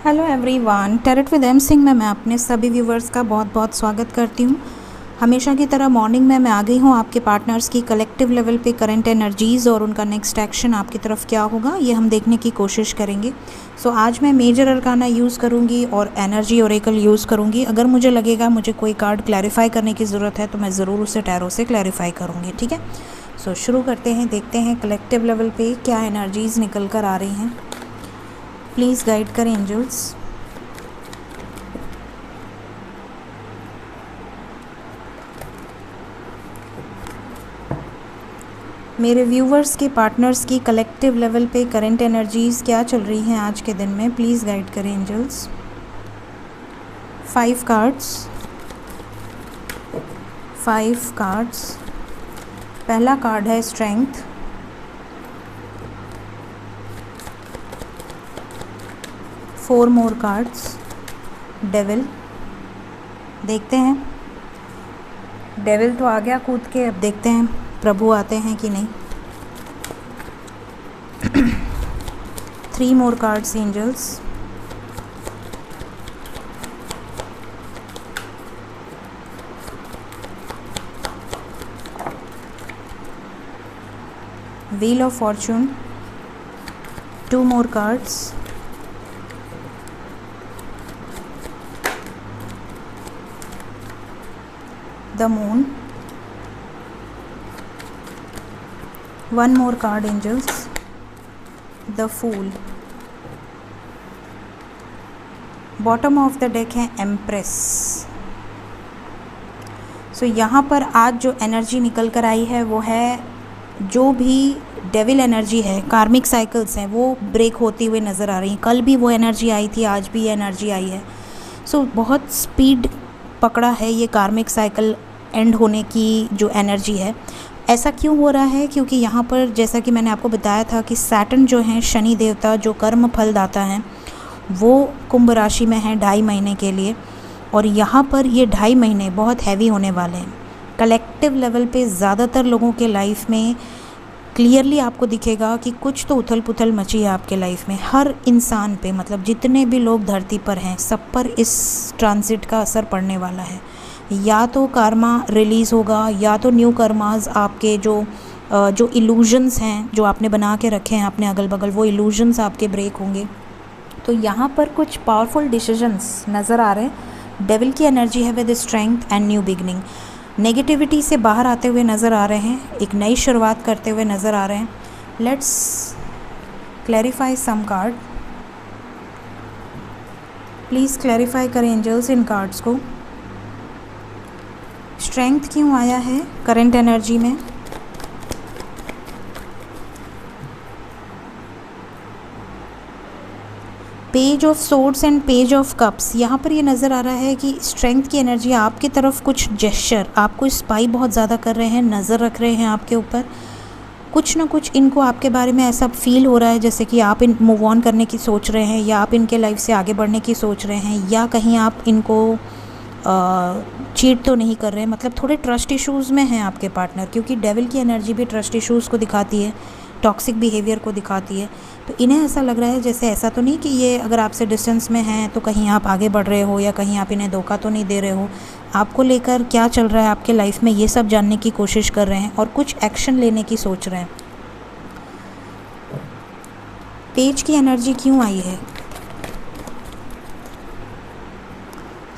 Hello everyone, tarot with M Singh में मैं अपने सभी व्यूवर्स का बहुत बहुत स्वागत करती हूँ। हमेशा की तरह मॉर्निंग में मैं आ गई हूँ आपके पार्टनर्स की कलेक्टिव लेवल पे करंट एनर्जीज़ और उनका नेक्स्ट एक्शन आपकी तरफ क्या होगा ये हम देखने की कोशिश करेंगे। सो आज मैं मेजर अरकाना यूज़ करूँगी और एनर्जी ओरेकल यूज़ करूँगी। अगर मुझे लगेगा मुझे कोई कार्ड क्लैरिफाई करने की ज़रूरत है तो मैं ज़रूर उसे टैरो से क्लैरिफाई करूँगी, ठीक है। सो शुरू करते हैं, देखते हैं कलेक्टिव लेवल पे क्या एनर्जीज़ निकल कर आ रही हैं। प्लीज़ गाइड करें एंजल्स। मेरे व्यूवर्स के पार्टनर्स की कलेक्टिव लेवल पे करंट एनर्जीज़ क्या चल रही हैं आज के दिन में, प्लीज़ गाइड करें एंजल्स। 5 कार्ड्स। पहला कार्ड है strength, four more cards, devil. देखते हैं, डेविल तो आ गया कूद के, अब देखते हैं प्रभु आते हैं कि नहीं। 3 more cards angels, wheel of fortune, 2 more cards, the moon, 1 more card angels, the fool. Bottom of the deck है एम्प्रेस। सो यहाँ पर आज जो एनर्जी निकल कर आई है वो है, जो भी डेविल एनर्जी है, कार्मिक साइकिल्स हैं, वो ब्रेक होती हुई नज़र आ रही हैं। कल भी वो एनर्जी आई थी, आज भी ये एनर्जी आई है। सो बहुत स्पीड पकड़ा है ये कार्मिक साइकिल एंड होने की जो एनर्जी है। ऐसा क्यों हो रहा है? क्योंकि यहाँ पर जैसा कि मैंने आपको बताया था कि सैटर्न जो है, शनि देवता जो कर्म फल दाता हैं, वो कुंभ राशि में है 2.5 महीने के लिए। और यहाँ पर ये 2.5 महीने बहुत हैवी होने वाले हैं। कलेक्टिव लेवल पे ज़्यादातर लोगों के लाइफ में क्लियरली आपको दिखेगा कि कुछ तो उथल पुथल मची है आपके लाइफ में। हर इंसान पे, मतलब जितने भी लोग धरती पर हैं, सब पर इस ट्रांजिट का असर पड़ने वाला है। या तो कर्मा रिलीज़ होगा, या तो न्यू कर्मास आपके जो इल्यूजन्स हैं जो आपने बना के रखे हैं अपने अगल बगल, वो इल्यूजन्स आपके ब्रेक होंगे। तो यहाँ पर कुछ पावरफुल डिसीजंस नज़र आ रहे हैं। डेविल की एनर्जी है with strength and new beginning. Negativity से बाहर आते हुए नज़र आ रहे हैं, एक नई शुरुआत करते हुए नज़र आ रहे हैं। Let's clarify some card. Please clarify करें एंजल्स इन कार्ड्स को। स्ट्रेंथ क्यों आया है करंट एनर्जी में? Page of swords and page of cups. यहाँ पर ये नज़र आ रहा है कि स्ट्रेंथ की एनर्जी आपकी तरफ कुछ जेस्चर, आपको स्पाई बहुत ज़्यादा कर रहे हैं, नज़र रख रहे हैं आपके ऊपर। कुछ ना कुछ इनको आपके बारे में ऐसा फील हो रहा है जैसे कि आप इन मूव ऑन करने की सोच रहे हैं, या आप इनके लाइफ से आगे बढ़ने की सोच रहे हैं, या कहीं आप इनको चीट तो नहीं कर रहे हैं। मतलब थोड़े ट्रस्ट इश्यूज़ में हैं आपके पार्टनर, क्योंकि डेविल की एनर्जी भी ट्रस्ट इश्यूज़ को दिखाती है, टॉक्सिक बिहेवियर को दिखाती है। तो इन्हें ऐसा लग रहा है जैसे, ऐसा तो नहीं कि ये अगर आपसे डिस्टेंस में हैं तो कहीं आप आगे बढ़ रहे हो, या कहीं आप इन्हें धोखा तो नहीं दे रहे हो। आपको लेकर क्या चल रहा है आपके लाइफ में, ये सब जानने की कोशिश कर रहे हैं और कुछ एक्शन लेने की सोच रहे हैं। पेज की एनर्जी क्यों आई है?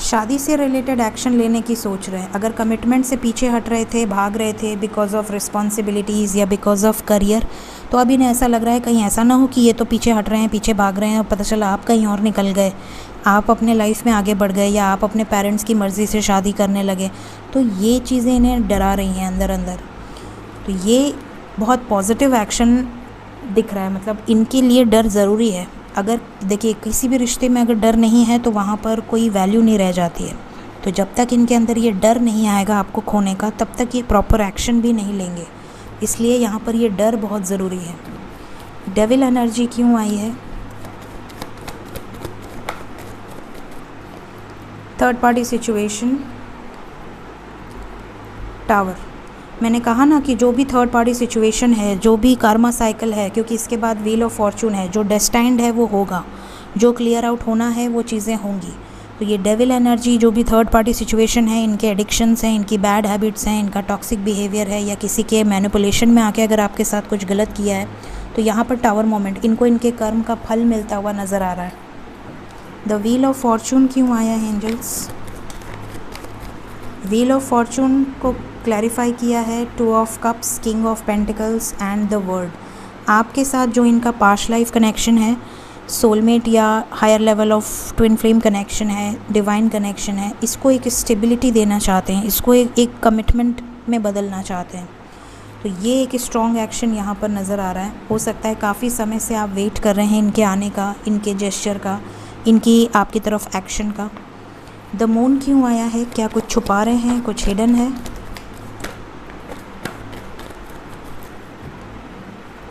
शादी से रिलेटेड एक्शन लेने की सोच रहे हैं। अगर कमिटमेंट से पीछे हट रहे थे, भाग रहे थे बिकॉज ऑफ रिस्पॉन्सिबिलिटीज़ या बिकॉज ऑफ करियर, तो अब इन्हें ऐसा लग रहा है कहीं ऐसा ना हो कि ये तो पीछे हट रहे हैं, पीछे भाग रहे हैं और पता चला आप कहीं और निकल गए, आप अपने लाइफ में आगे बढ़ गए, या आप अपने पेरेंट्स की मर्ज़ी से शादी करने लगे। तो ये चीज़ें इन्हें डरा रही हैं अंदर अंदर। तो ये बहुत पॉजिटिव एक्शन दिख रहा है, मतलब इनके लिए डर ज़रूरी है। अगर देखिए, किसी भी रिश्ते में अगर डर नहीं है तो वहाँ पर कोई वैल्यू नहीं रह जाती है। तो जब तक इनके अंदर ये डर नहीं आएगा आपको खोने का, तब तक ये प्रॉपर एक्शन भी नहीं लेंगे। इसलिए यहाँ पर ये डर बहुत ज़रूरी है। डेविल एनर्जी क्यों आई है? Third party situation, tower. मैंने कहा ना कि जो भी थर्ड पार्टी सिचुएशन है, जो भी कार्मा साइकिल है, क्योंकि इसके बाद व्हील ऑफ फॉर्चून है, जो डेस्टाइंड है वो होगा। जो क्लियर आउट होना है वो चीज़ें होंगी। तो ये डेविल एनर्जी जो भी थर्ड पार्टी सिचुएशन है, इनके एडिक्शंस हैं, इनकी बैड हैबिट्स हैं, इनका टॉक्सिक बिहेवियर है, या किसी के मैनिपुलेशन में आके अगर आपके साथ कुछ गलत किया है, तो यहाँ पर टावर मोमेंट, इनको इनके कर्म का फल मिलता हुआ नज़र आ रहा है। द व्हील ऑफ फॉर्चून क्यों आया है एंजल्स? व्हील ऑफ फॉर्चून को क्लैरिफाई किया है 2 of cups, king of pentacles and the world. आपके साथ जो इनका पास्ट लाइफ कनेक्शन है, सोलमेट या higher level of twin flame connection है, डिवाइन कनेक्शन है, इसको एक स्टेबिलिटी देना चाहते हैं, इसको एक कमिटमेंट में बदलना चाहते हैं। तो ये एक स्ट्रॉन्ग एक्शन यहाँ पर नज़र आ रहा है। हो सकता है काफ़ी समय से आप वेट कर रहे हैं इनके आने का, इनके जेस्चर का, इनकी आपकी तरफ एक्शन का। द मून क्यों आया है? क्या कुछ छुपा रहे हैं, कुछ हिडन है?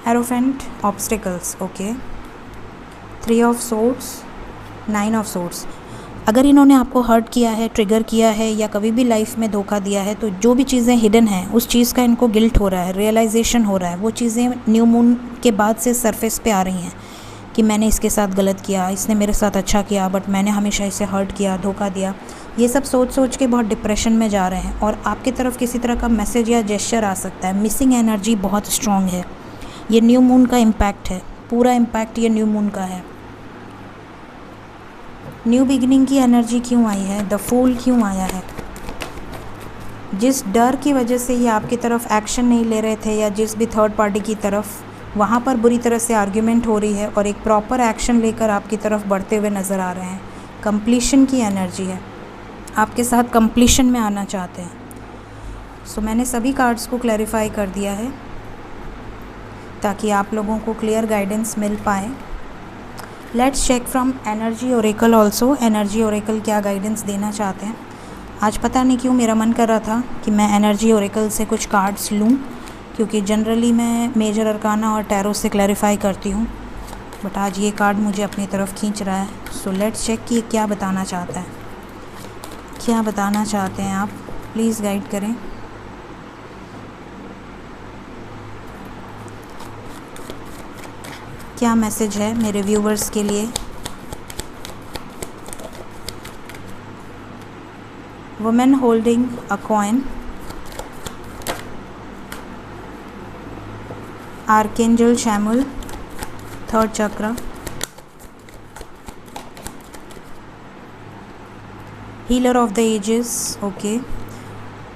एरोफेंट, obstacles, okay. 3 of swords, 9 of swords. अगर इन्होंने आपको हर्ट किया है, ट्रिगर किया है, या कभी भी लाइफ में धोखा दिया है, तो जो भी चीज़ें हिडन हैं उस चीज़ का इनको गिल्ट हो रहा है, रियलाइजेशन हो रहा है। वो चीज़ें न्यू मून के बाद से सरफेस पे आ रही हैं कि मैंने इसके साथ गलत किया, इसने मेरे साथ अच्छा किया, बट मैंने हमेशा इसे हर्ट किया, धोखा दिया। ये सब सोच सोच के बहुत डिप्रेशन में जा रहे हैं, और आपकी तरफ किसी तरह का मैसेज या जेस्चर आ सकता है। मिसिंग एनर्जी बहुत स्ट्रॉन्ग है। ये न्यू मून का इम्पैक्ट है, पूरा इम्पैक्ट ये न्यू मून का है। न्यू बिगिनिंग की एनर्जी क्यों आई है? द फूल क्यों आया है? जिस डर की वजह से ये आपकी तरफ एक्शन नहीं ले रहे थे, या जिस भी थर्ड पार्टी की तरफ, वहाँ पर बुरी तरह से आर्ग्यूमेंट हो रही है, और एक प्रॉपर एक्शन लेकर आपकी तरफ बढ़ते हुए नज़र आ रहे हैं। कंप्लीशन की एनर्जी है, आपके साथ कंप्लीशन में आना चाहते हैं। सो मैंने सभी कार्ड्स को क्लैरिफाई कर दिया है ताकि आप लोगों को क्लियर गाइडेंस मिल पाए। Let's check from energy oracle also. Energy oracle क्या गाइडेंस देना चाहते हैं? आज पता नहीं क्यों मेरा मन कर रहा था कि मैं एनर्जी ओरेकल से कुछ कार्ड्स लूँ, क्योंकि जनरली मैं मेजर अरकाना और टैरो से क्लैरिफाई करती हूँ, बट आज ये कार्ड मुझे अपनी तरफ खींच रहा है। सो लेट्स चेक कि क्या बताना चाहता है, क्या बताना चाहते हैं आप। प्लीज़ गाइड करें। क्या मैसेज है मेरे व्यूवर्स के लिए? Women holding a coin, archangel Chamuel, third chakra, healer of the ages, okay.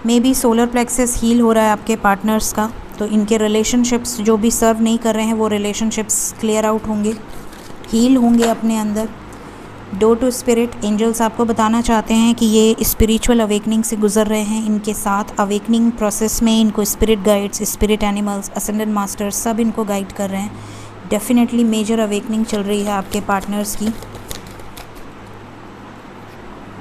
Maybe solar plexus heal हो रहा है आपके पार्टनर्स का, तो इनके रिलेशनशिप्स जो भी सर्व नहीं कर रहे हैं वो रिलेशनशिप्स क्लियर आउट होंगे, हील होंगे अपने अंदर। डोर टू स्पिरिट, एंजल्स आपको बताना चाहते हैं कि ये स्पिरिचुअल अवेकनिंग से गुजर रहे हैं। इनके साथ अवेकनिंग प्रोसेस में इनको spirit guides, spirit animals, ascendant masters सब इनको गाइड कर रहे हैं। डेफिनेटली मेजर अवेकनिंग चल रही है आपके पार्टनर्स की।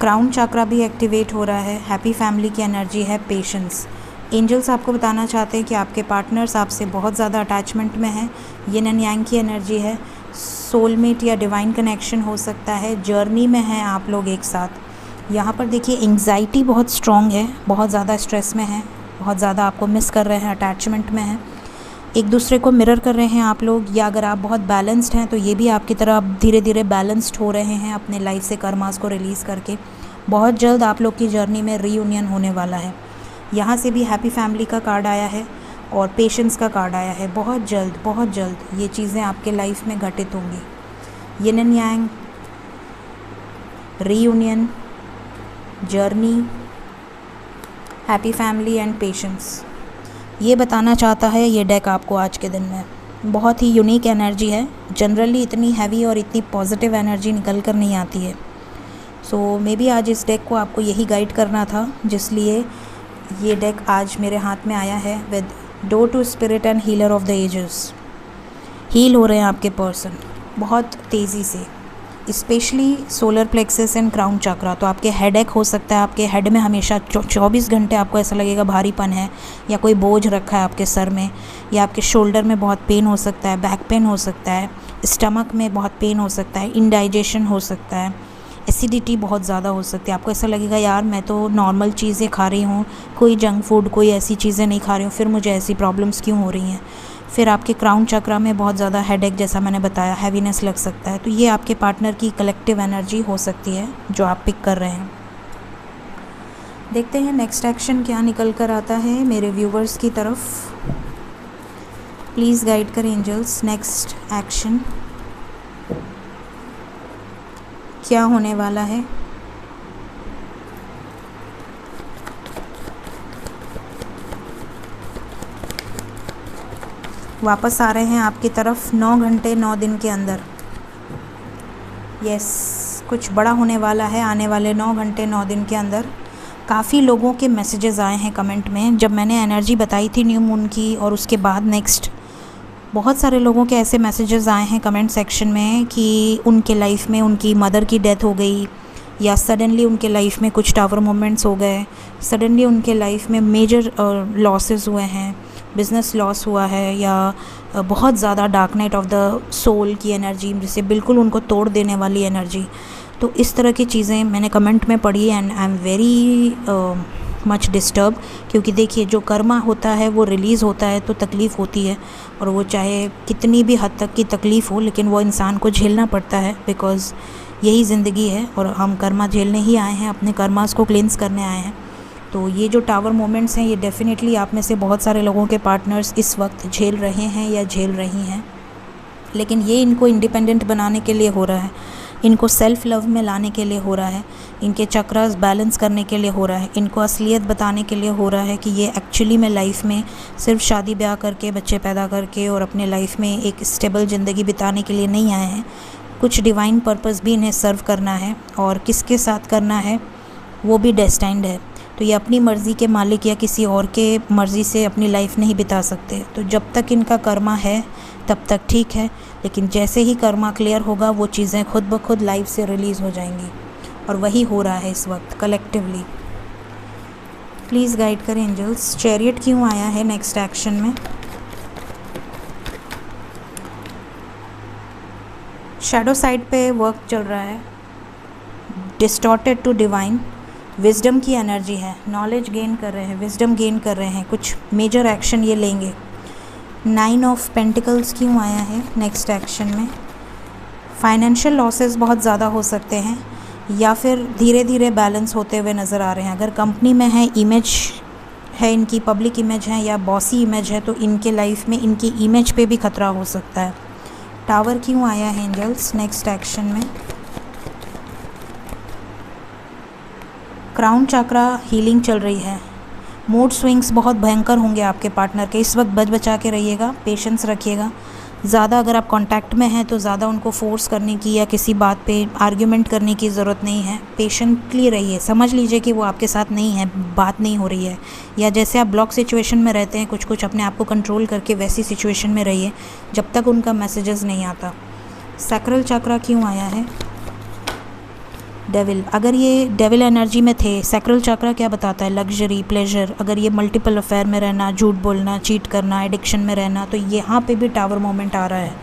क्राउन चक्रा भी एक्टिवेट हो रहा है। हैप्पी फैमिली की एनर्जी है। पेशेंस, एंजल्स आपको बताना चाहते हैं कि आपके पार्टनर्स आपसे बहुत ज़्यादा अटैचमेंट में हैं। यिन एंड यांग की एनर्जी है। सोलमेट या डिवाइन कनेक्शन हो सकता है। जर्नी में हैं आप लोग एक साथ। यहाँ पर देखिए एंग्जाइटी बहुत स्ट्रॉन्ग है, बहुत ज़्यादा स्ट्रेस में है, बहुत ज़्यादा आपको मिस कर रहे हैं, अटैचमेंट में हैं, एक दूसरे को मिरर कर रहे हैं आप लोग। या अगर आप बहुत बैलेंस्ड हैं तो ये भी आपकी तरह धीरे धीरे बैलेंस्ड हो रहे हैं अपने लाइफ से कर्मास को रिलीज़ करके। बहुत जल्द आप लोग की जर्नी में रीयूनियन होने वाला है। यहाँ से भी हैप्पी फैमिली का कार्ड आया है और पेशेंस का कार्ड आया है। बहुत जल्द ये चीज़ें आपके लाइफ में घटित होंगी। Yin and yang, reunion, journey, happy family and patience, ये बताना चाहता है ये डेक आपको आज के दिन में। बहुत ही यूनिक एनर्जी है। जनरली इतनी हैवी और इतनी पॉजिटिव एनर्जी निकल कर नहीं आती है। सो मे बी आज इस डेक को आपको यही गाइड करना था, जिसलिए ये डेक आज मेरे हाथ में आया है। With door to spirit and healer of the ages, heal हो रहे हैं आपके पर्सन बहुत तेज़ी से, specially solar plexus and crown chakra. तो आपके हेडेक हो सकता है, आपके हेड में हमेशा 24 घंटे आपको ऐसा लगेगा भारीपन है, या कोई बोझ रखा है आपके सर में, या आपके शोल्डर में बहुत पेन हो सकता है, बैक पेन हो सकता है, स्टमक में बहुत पेन हो सकता है, इंडाइजेशन हो सकता है, एसिडिटी बहुत ज़्यादा हो सकती है। आपको ऐसा लगेगा यार मैं तो नॉर्मल चीज़ें खा रही हूँ, कोई जंक फूड, कोई ऐसी चीज़ें नहीं खा रही हूँ, फिर मुझे ऐसी प्रॉब्लम्स क्यों हो रही हैं। फिर आपके क्राउन चक्रा में बहुत ज़्यादा हेडेक, जैसा मैंने बताया, हैवीनेस लग सकता है। तो ये आपके पार्टनर की कलेक्टिव एनर्जी हो सकती है जो आप पिक कर रहे हैं। देखते हैं नेक्स्ट एक्शन क्या निकल कर आता है मेरे व्यूवर्स की तरफ। प्लीज़ गाइड करें एंजल्स, नेक्स्ट एक्शन क्या होने वाला है। वापस आ रहे हैं आपकी तरफ 9 घंटे 9 दिन के अंदर। यस, कुछ बड़ा होने वाला है आने वाले 9 घंटे 9 दिन के अंदर। काफ़ी लोगों के मैसेजेस आए हैं कमेंट में, जब मैंने एनर्जी बताई थी न्यू मून की, और उसके बाद नेक्स्ट बहुत सारे लोगों के ऐसे मैसेजेस आए हैं कमेंट सेक्शन में कि उनके लाइफ में उनकी मदर की डेथ हो गई, या सडनली उनके लाइफ में कुछ टावर मोमेंट्स हो गए, सडनली उनके लाइफ में मेजर लॉसेस हुए हैं, बिज़नेस लॉस हुआ है, या बहुत ज़्यादा dark night of the soul की एनर्जी, जिससे बिल्कुल उनको तोड़ देने वाली एनर्जी। तो इस तरह की चीज़ें मैंने कमेंट में पढ़ी and I am very much disturb, क्योंकि देखिए जो कर्मा होता है वो रिलीज़ होता है तो तकलीफ़ होती है, और वो चाहे कितनी भी हद तक की तकलीफ़ हो, लेकिन वो इंसान को झेलना पड़ता है, बिकॉज़ यही ज़िंदगी है और हम कर्मा झेलने ही आए हैं, अपने कर्मास को क्लींस करने आए हैं। तो ये जो टावर मोमेंट्स हैं, ये डेफ़िनेटली आप में से बहुत सारे लोगों के पार्टनर्स इस वक्त झेल रहे हैं या झेल रही हैं, लेकिन ये इनको इंडिपेंडेंट बनाने के लिए हो रहा है, इनको सेल्फ़ लव में लाने के लिए हो रहा है, इनके चक्रास बैलेंस करने के लिए हो रहा है, इनको असलियत बताने के लिए हो रहा है कि ये एक्चुअली में लाइफ में सिर्फ शादी ब्याह करके, बच्चे पैदा करके और अपने लाइफ में एक स्टेबल ज़िंदगी बिताने के लिए नहीं आए हैं। कुछ डिवाइन पर्पस भी इन्हें सर्व करना है, और किसके साथ करना है वो भी डेस्टाइंड है। तो ये अपनी मर्ज़ी के मालिक या किसी और के मर्ज़ी से अपनी लाइफ नहीं बिता सकते। तो जब तक इनका कर्मा है तब तक ठीक है, लेकिन जैसे ही कर्मा क्लियर होगा वो चीज़ें खुद ब खुद लाइफ से रिलीज़ हो जाएंगी, और वही हो रहा है इस वक्त कलेक्टिवली। प्लीज़ गाइड करें एंजल्स, चैरियट क्यों आया है नेक्स्ट एक्शन में। शैडो साइड पे वर्क चल रहा है, डिस्टॉर्टेड टू डिवाइन, विजडम की एनर्जी है, नॉलेज गेन कर रहे हैं, विजडम गेन कर रहे हैं, कुछ मेजर एक्शन ये लेंगे। 9 ऑफ पेंटिकल्स क्यों आया है नेक्स्ट एक्शन में। फाइनेंशियल लॉसेस बहुत ज़्यादा हो सकते हैं, या फिर धीरे धीरे बैलेंस होते हुए नज़र आ रहे हैं। अगर कंपनी में है, इमेज है इनकी, पब्लिक इमेज है या बॉसी इमेज है, तो इनके लाइफ में इनकी इमेज पे भी खतरा हो सकता है। टावर क्यों आया है एंजल्स नेक्स्ट एक्शन में। क्राउन चक्रा हीलिंग चल रही है, मूड स्विंग्स बहुत भयंकर होंगे आपके पार्टनर के, इस वक्त बच बचा के रहिएगा, पेशेंस रखिएगा। ज़्यादा अगर आप कांटेक्ट में हैं तो ज़्यादा उनको फोर्स करने की या किसी बात पे आर्ग्यूमेंट करने की ज़रूरत नहीं है, पेशेंटली रहिए। समझ लीजिए कि वो आपके साथ नहीं है, बात नहीं हो रही है, या जैसे आप ब्लॉक सिचुएशन में रहते हैं कुछ अपने आप को कंट्रोल करके, वैसी सिचुएशन में रहिए जब तक उनका मैसेजेस नहीं आता। सैक्रल चक्रा क्यों आया है। डेविल, अगर ये डेविल एनर्जी में थे, सैक्रल चक्रा क्या बताता है, लग्जरी, प्लेजर। अगर ये मल्टीपल अफेयर में रहना, झूठ बोलना, चीट करना, एडिक्शन में रहना, तो यहाँ पे भी टावर मोमेंट आ रहा है।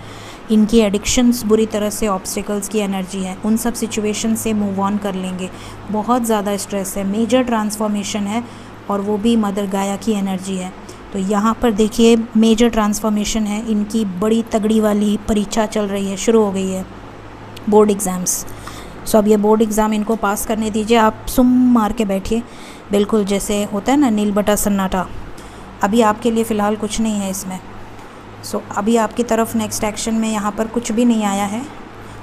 इनकी एडिक्शंस बुरी तरह से ऑब्स्टिकल्स की एनर्जी है, उन सब सिचुएशन से मूव ऑन कर लेंगे। बहुत ज़्यादा स्ट्रेस है, मेजर ट्रांसफॉर्मेशन है, और वो भी मदर गाया की एनर्जी है। तो यहाँ पर देखिए मेजर ट्रांसफॉर्मेशन है, इनकी बड़ी तगड़ी वाली परीक्षा चल रही है, शुरू हो गई है, बोर्ड एग्ज़ाम्स। सो अब ये बोर्ड एग्ज़ाम इनको पास करने दीजिए, आप सुम मार के बैठिए, बिल्कुल जैसे होता है ना नील बटा सन्नाटा। अभी आपके लिए फ़िलहाल कुछ नहीं है इसमें। सो अभी आपकी तरफ नेक्स्ट एक्शन में यहाँ पर कुछ भी नहीं आया है।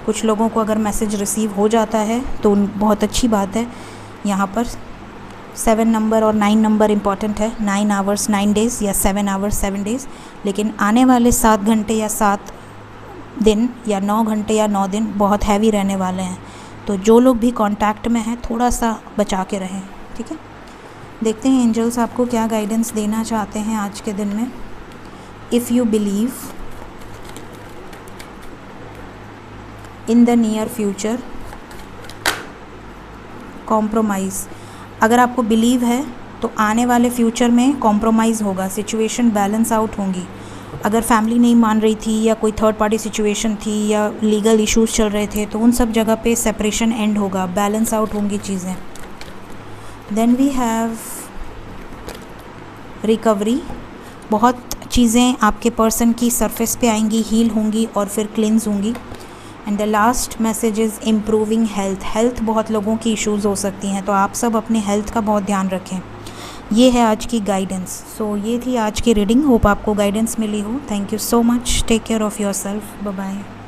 कुछ लोगों को अगर मैसेज रिसीव हो जाता है तो बहुत अच्छी बात है। यहाँ पर 7 नंबर और 9 नंबर इम्पॉर्टेंट है, 9 आवर्स 9 डेज़ या 7 आवर्स 7 डेज़। लेकिन आने वाले 7 घंटे या 7 दिन या 9 घंटे या 9 दिन बहुत हैवी रहने वाले हैं। तो जो लोग भी कांटेक्ट में हैं थोड़ा सा बचा के रहें, ठीक है। देखते हैं एंजल्स आपको क्या गाइडेंस देना चाहते हैं आज के दिन में। If you believe in the near future, compromise. अगर आपको बिलीव है तो आने वाले फ्यूचर में कॉम्प्रोमाइज़ होगा, सिचुएशन बैलेंस आउट होंगी। अगर फैमिली नहीं मान रही थी या कोई थर्ड पार्टी सिचुएशन थी या लीगल इश्यूज चल रहे थे, तो उन सब जगह पे सेपरेशन एंड होगा, बैलेंस आउट होंगी चीज़ें। Then we have recovery. बहुत चीज़ें आपके पर्सन की सरफेस पे आएंगी, हील होंगी और फिर क्लिनज होंगी। And the last message is improving health. Health बहुत लोगों की इश्यूज़ हो सकती हैं, तो आप सब अपने हेल्थ का बहुत ध्यान रखें। ये है आज की गाइडेंस। सो ये थी आज की रीडिंग। होप आपको गाइडेंस मिली हो। Thank you so much. Take care of yourself. Bye bye.